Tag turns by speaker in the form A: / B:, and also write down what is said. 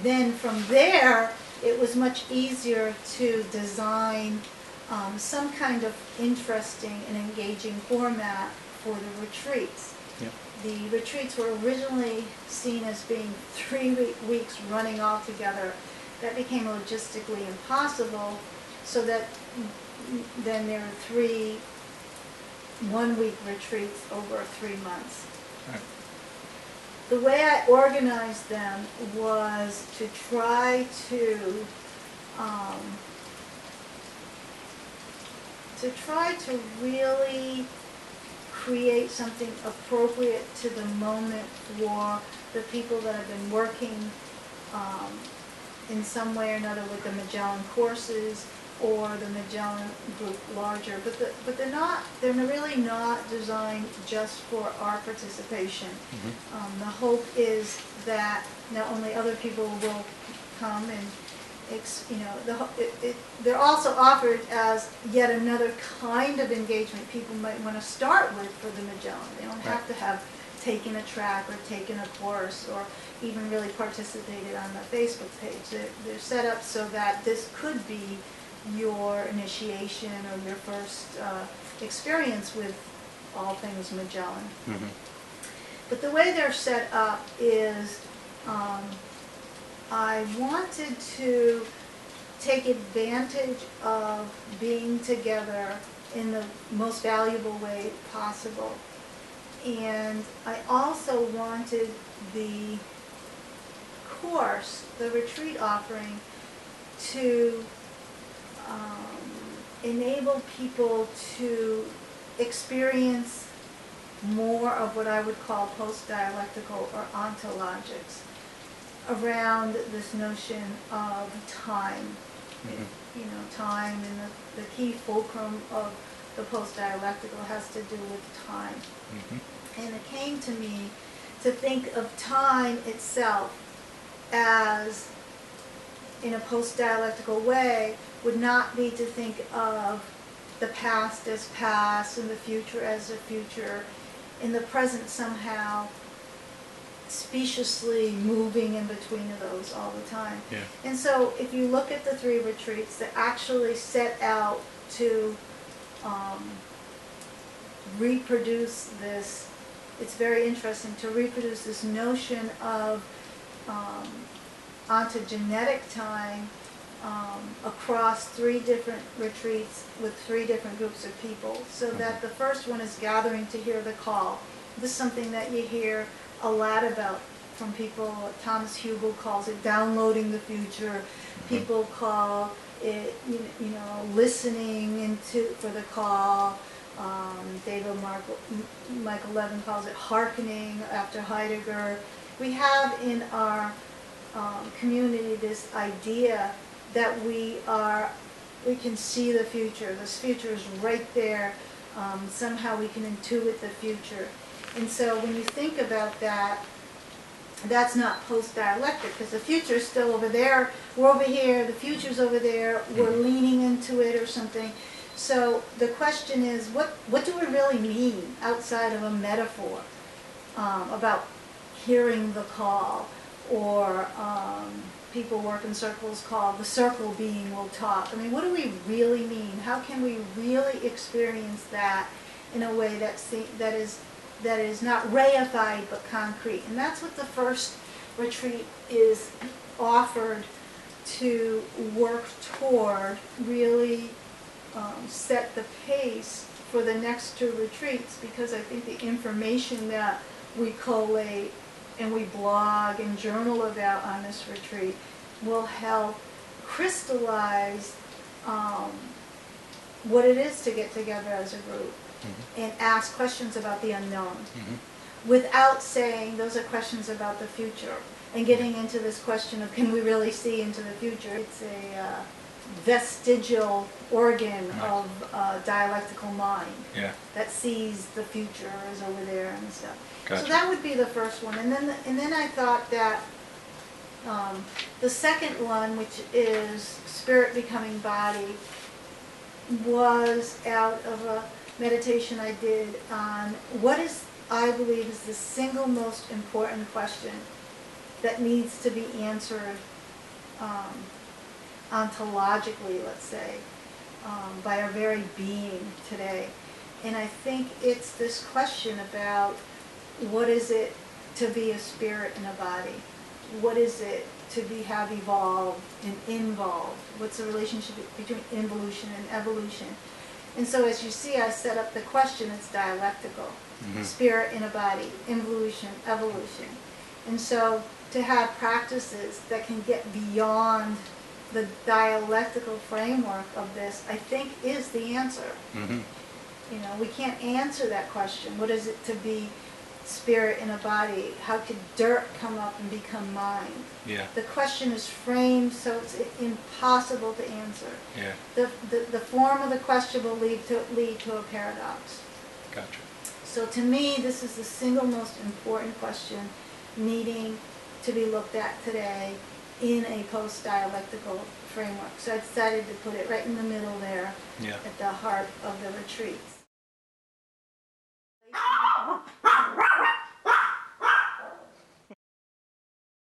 A: then from there, it was much easier to design some kind of interesting and engaging format for the retreats.
B: Yep.
A: The retreats were originally seen as being 3 weeks running all together. That became logistically impossible, so that then there are 3 one-week retreats over 3 months.
B: Right.
A: The way I organized them was to try to really create something appropriate to the moment for the people that have been working in some way or another with the Magellan Courses or the Magellan group larger, but they're really not designed just for our participation.
B: Mm-hmm.
A: The hope is that not only other people will come and they're also offered as yet another kind of engagement people might want to start with for the Magellan. They don't have to have taken a track or taken a course or even really participated on the Facebook page. They're set up so that this could be your initiation or your first experience with all things Magellan.
B: Mm-hmm.
A: But the way they're set up is I wanted to take advantage of being together in the most valuable way possible. And I also wanted the course, the retreat offering, to enable people to experience more of what I would call post-dialectical or ontologics around this notion of time.
B: Mm-hmm.
A: Time, and the key fulcrum of the post-dialectical has to do with time.
B: Mm-hmm.
A: And it came to me to think of time itself as, in a post-dialectical way, would not be to think of the past as past and the future as the future, in the present somehow speciously moving in between of those all the time.
B: Yeah.
A: And so if you look at the 3 retreats that actually set out to reproduce this, it's very interesting to reproduce this notion of ontogenetic time across 3 different retreats with 3 different groups of people. So that the first one is gathering to hear the call. This is something that you hear a lot about from people. Thomas Hugel calls it downloading the future. People call it, listening for the call. Michael Levin calls it hearkening after Heidegger. We have in our community this idea that we can see the future. This future is right there. Somehow we can intuit the future. And so when you think about that, that's not post-dialectic, because the future is still over there. We're over here. The future's over there. We're leaning into it or something. So the question is, what do we really mean outside of a metaphor about hearing the call, or people work in circles call the circle being will talk. I mean, what do we really mean? How can we really experience that in a way that is not reified but concrete? And that's what the first retreat is offered to work toward, really set the pace for the next 2 retreats, because I think the information that we collate and we blog and journal about on this retreat will help crystallize what it is to get together as a group and ask questions about the unknown without saying those are questions about the future and getting into this question of can we really see into the future. It's a vestigial organ of dialectical mind that sees the future is over there and stuff.
B: Gotcha.
A: So that would be the first one, and then I thought that the second one, which is Spirit Becoming Body, was out of a meditation I did on what I believe is the single most important question that needs to be answered ontologically, let's say, by our very being today. And I think it's this question about what is it to be a spirit in a body? What is it to have evolved and involved? What's the relationship between involution and evolution? And so as you see, I set up the question, it's dialectical.
C: Mm-hmm.
A: Spirit in a body, involution, evolution. And so to have practices that can get beyond the dialectical framework of this, I think is the answer.
C: Mm-hmm.
A: You know, we can't answer that question. What is it to be spirit in a body? How could dirt come up and become mind?
C: Yeah.
A: The question is framed so it's impossible to answer.
C: Yeah.
A: The form of the question will lead to a paradox.
C: Gotcha.
A: So to me, this is the single most important question needing to be looked at today in a post-dialectical framework. So I decided to put it right in the middle there
C: Yeah.
A: at the heart of the retreats.